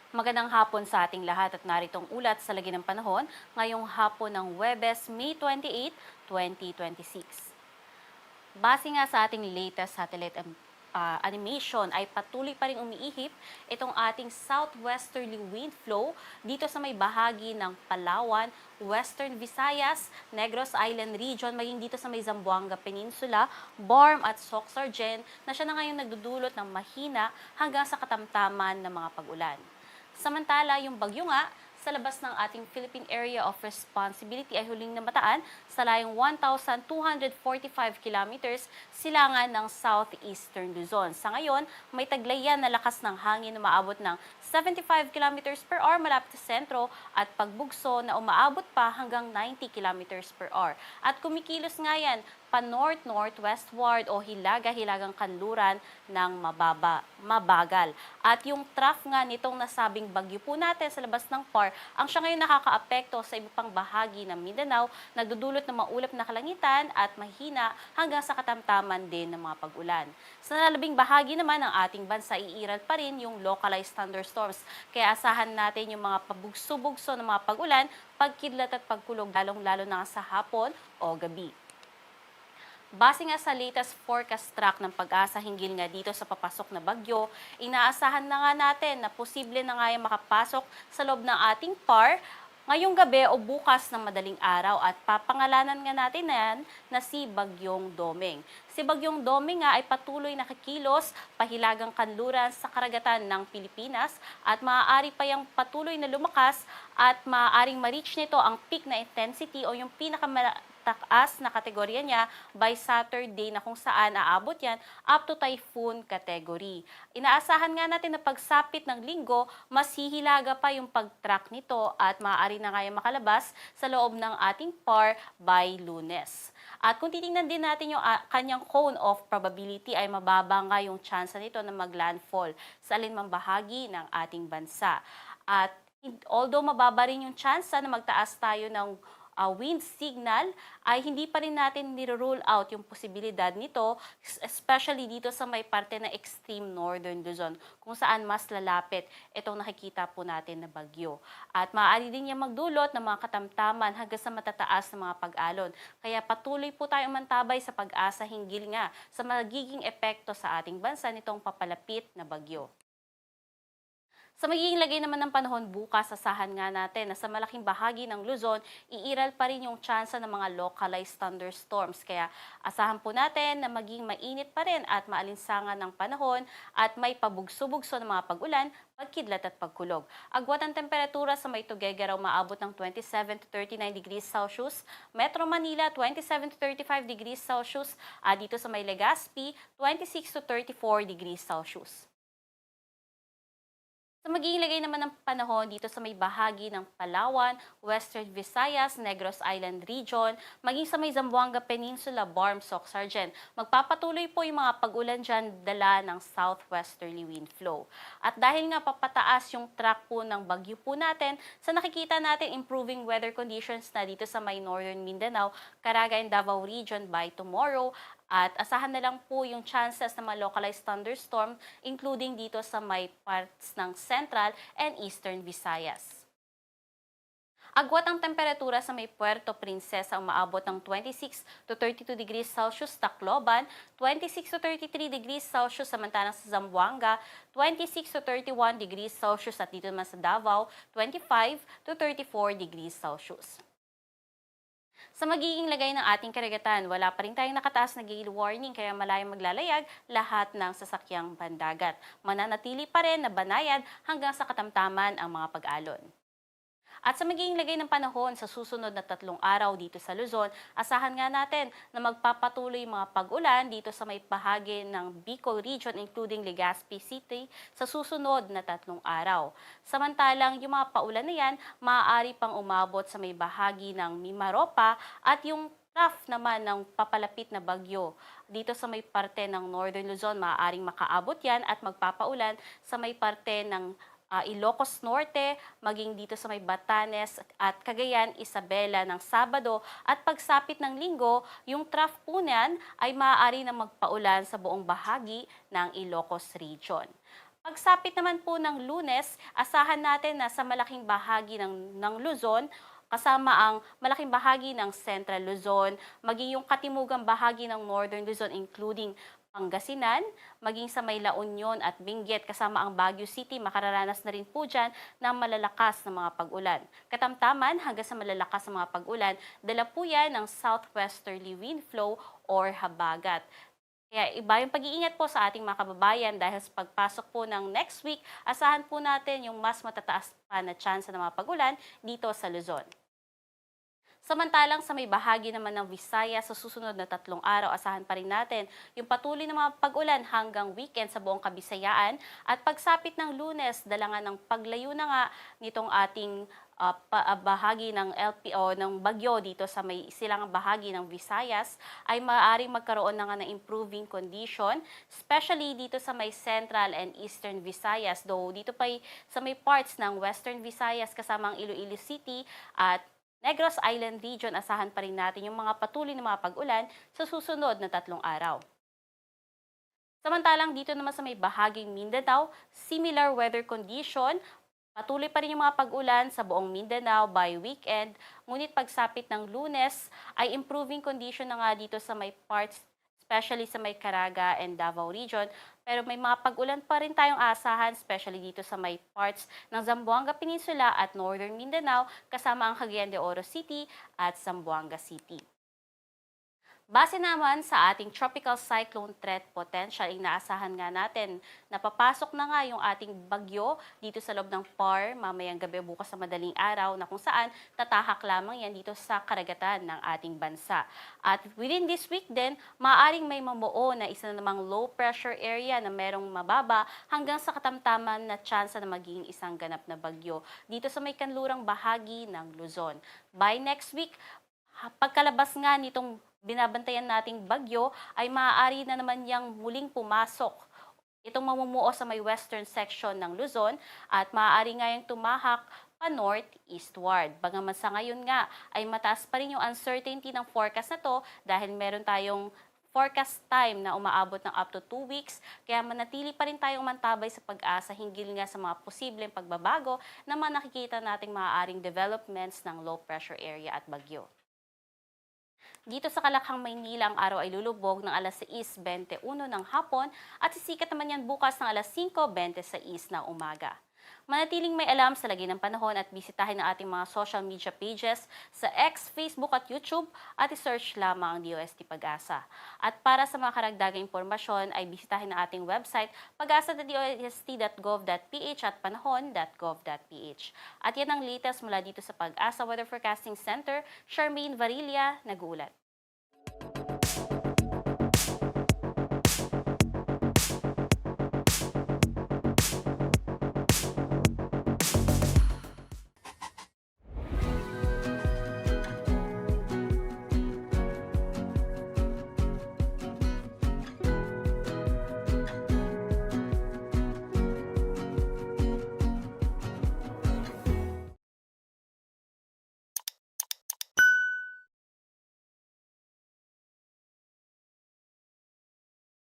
Magandang hapon sa ating lahat at naritong ulat sa lagi ng panahon ngayong hapon ng Huwebes, May 28, 2026. Base nga sa ating latest satellite animation ay patuloy pa rin umiihip itong ating southwesterly wind flow dito sa may bahagi ng Palawan, Western Visayas, Negros Island region, maging dito sa may Zamboanga Peninsula, Borm at Soxargen na siya na ngayon nagdudulot ng mahina hanggang sa katamtaman ng mga pag-ulan. Samantala, yung bagyo nga, sa labas ng ating Philippine Area of Responsibility ay huling namataan sa layong 1,245 kilometers silangan ng southeastern Luzon. Sa ngayon, may taglayan na lakas ng hangin na umaabot ng 75 kilometers per hour malapit sa sentro at pagbugso na umaabot pa hanggang 90 kilometers per hour. At kumikilos nga yan pa-north-northwestward o hilaga-hilagang kanluran ng mabagal. At yung trough nga nitong nasabing bagyo po natin sa labas ng PAR, ang siya ngayon nakakaapekto sa iba pang bahagi ng Mindanao, nagdudulot ng maulap na kalangitan at mahina hanggang sa katamtaman din ng mga pag-ulan. Sa nalabing bahagi naman ng ating bansa, iiral pa rin yung localized thunderstorms. Kaya asahan natin yung mga pabugso-bugso ng mga pag-ulan, pagkidlat at pagkulog, lalong-lalo na sa hapon o gabi. Base nga sa latest forecast track ng Pag-asa hinggil nga dito sa papasok na bagyo, inaasahan na nga natin na posible na nga yung makapasok sa loob ng ating PAR ngayong gabi o bukas ng madaling araw at papangalanan nga natin yan na si Bagyong Doming. Si Bagyong Doming nga ay patuloy na kikilos pahilagang kanluran sa karagatan ng Pilipinas at maaari pa yung patuloy na lumakas at maaaring ma-reach nito ang peak na intensity o yung taas na kategorya niya by Saturday na kung saan aabot yan up to typhoon category. Inaasahan nga natin na pagsapit ng linggo, mas hihilaga pa yung pag-track nito at maaari na nga yung makalabas sa loob ng ating PAR by Lunes. At kung titingnan din natin yung kanyang cone of probability ay mababa nga yung chance nito na maglandfall sa alinmang bahagi ng ating bansa. At although mababa rin yung chance na magtaas tayo ng wind signal, ay hindi pa rin natin niro-rule out yung posibilidad nito, especially dito sa may parte na extreme northern Luzon, kung saan mas lalapit itong nakikita po natin na bagyo. At maaari din niya magdulot ng mga katamtaman hanggang sa matataas na mga pag-alon. Kaya patuloy po tayong mantabay sa pag-asa hinggil nga sa magiging epekto sa ating bansa nitong papalapit na bagyo. Sa magiging lagay naman ng panahon bukas, asahan nga natin na sa malaking bahagi ng Luzon, iiral pa rin yung tsansa ng mga localized thunderstorms. Kaya asahan po natin na maging mainit pa rin at maalinsangan ng panahon at may pabugso-bugso ng mga pag-ulan, pagkidlat at pagkulog. Agwat ang temperatura sa may Tuguegarao maabot ng 27 to 39 degrees Celsius, Metro Manila 27 to 35 degrees Celsius, at dito sa may Legazpi 26 to 34 degrees Celsius. Sa magiging lagay naman ng panahon dito sa may bahagi ng Palawan, Western Visayas, Negros Island Region, maging sa may Zamboanga Peninsula, Borm, Soxargen, magpapatuloy po yung mga pag-ulan dyan dala ng southwesterly wind flow. At dahil nga papataas yung track po ng bagyo po natin, sa nakikita natin improving weather conditions na dito sa may Northern Mindanao, Caraga and Davao Region by tomorrow, at asahan na lang po yung chances na mga localized thunderstorm, including dito sa may parts ng Central and Eastern Visayas. Agwat ang temperatura sa may Puerto Princesa umaabot ng 26 to 32 degrees Celsius Tacloban, 26 to 33 degrees Celsius samantalang sa Zamboanga, 26 to 31 degrees Celsius at dito naman sa Davao, 25 to 34 degrees Celsius. Sa magiging lagay ng ating karagatan, wala pa rin tayong nakataas na gale warning kaya malayong maglalayag lahat ng sasakyang pandagat. Mananatili pa rin na banayad hanggang sa katamtaman ang mga pag-alon. At sa magiging lagay ng panahon sa susunod na 3 araw dito sa Luzon, asahan nga natin na magpapatuloy mga pag-ulan dito sa may bahagi ng Bicol Region including Legazpi City sa susunod na 3 araw. Samantalang yung mga paulan na yan, maaari pang umabot sa may bahagi ng Mimaropa at yung trough naman ng papalapit na bagyo. Dito sa may parte ng Northern Luzon, maaaring makaabot yan at magpapaulan sa may parte ng Ilocos Norte, maging dito sa may Batanes at Cagayan, Isabela ng Sabado at pagsapit ng Linggo, yung trough po niyan ay maaari na magpaulan sa buong bahagi ng Ilocos Region. Pagsapit naman po ng Lunes, asahan natin na sa malaking bahagi ng Luzon, kasama ang malaking bahagi ng Central Luzon, maging yung katimugang bahagi ng Northern Luzon including Pangasinan, maging sa may La Union at Benguet kasama ang Baguio City, makararanas na rin po dyan ng malalakas na mga pag-ulan. Katamtaman hanggang sa malalakas na mga pag-ulan, dala po yan ng southwesterly wind flow or habagat. Kaya iba yung pag-iingat po sa ating mga kababayan dahil sa pagpasok po ng next week, asahan po natin yung mas matataas pa na tsansa ng mga pag-ulan dito sa Luzon. Samantalang sa may bahagi naman ng Visayas sa susunod na 3 araw, asahan pa rin natin yung patuloy na mga pag-ulan hanggang weekend sa buong Kabisayaan at pagsapit ng Lunes, dalangan ng paglayo na nga nitong ating bahagi ng LPO ng bagyo dito sa may silangang bahagi ng Visayas ay maaaring magkaroon na nga ng improving condition, especially dito sa may Central and Eastern Visayas. Though dito pa sa may parts ng Western Visayas kasama ang Iloilo City at Negros Island Region, asahan pa rin natin yung mga patuloy na mga pag-ulan sa susunod na 3 araw. Samantalang dito naman sa may bahaging Mindanao, similar weather condition, patuloy pa rin yung mga pag-ulan sa buong Mindanao by weekend, ngunit pagsapit ng Lunes ay improving condition na nga dito sa may parts, especially sa may Caraga and Davao region. Pero may mga pag-ulan pa rin tayong asahan, especially dito sa may parts ng Zamboanga Peninsula at Northern Mindanao, kasama ang Cagayan de Oro City at Zamboanga City. Base naman sa ating tropical cyclone threat potential, inaasahan nga natin na papasok na nga yung ating bagyo dito sa loob ng PAR mamayang gabi bukas sa madaling araw na kung saan tatahak lamang yan dito sa karagatan ng ating bansa. At within this week din, maaaring may mamuo na isa na namang low pressure area na merong mababa hanggang sa katamtaman na tsansa na magiging isang ganap na bagyo dito sa may kanlurang bahagi ng Luzon. By next week, pagkalabas nga nitong binabantayan nating bagyo ay maaari na naman yang muling pumasok itong mamumuo sa may western section ng Luzon at maaari nga yung tumahak pa northeastward. Bagaman sa ngayon nga ay mataas pa rin yung uncertainty ng forecast na to dahil meron tayong forecast time na umaabot ng up to 2 weeks, kaya manatili pa rin tayong mantabay sa pag-asa hinggil nga sa mga posibleng pagbabago na mga nakikita nating maaaring developments ng low pressure area at bagyo. Dito sa Kalakhang, Maynila, ang araw ay lulubog ng alas 6:21 ng hapon at sisikat naman yan bukas ng alas 5:26 ng umaga. Manatiling may alam sa lagi ng panahon at bisitahin ang ating mga social media pages sa X, Facebook at YouTube at i-search lamang ang DOST Pag-asa. At para sa mga karagdagang impormasyon ay bisitahin ang ating website pag-asa.dost.gov.ph at panahon.gov.ph. At yan ang latest mula dito sa Pag-asa Weather Forecasting Center. Charmaine Varilla, nag-uulat.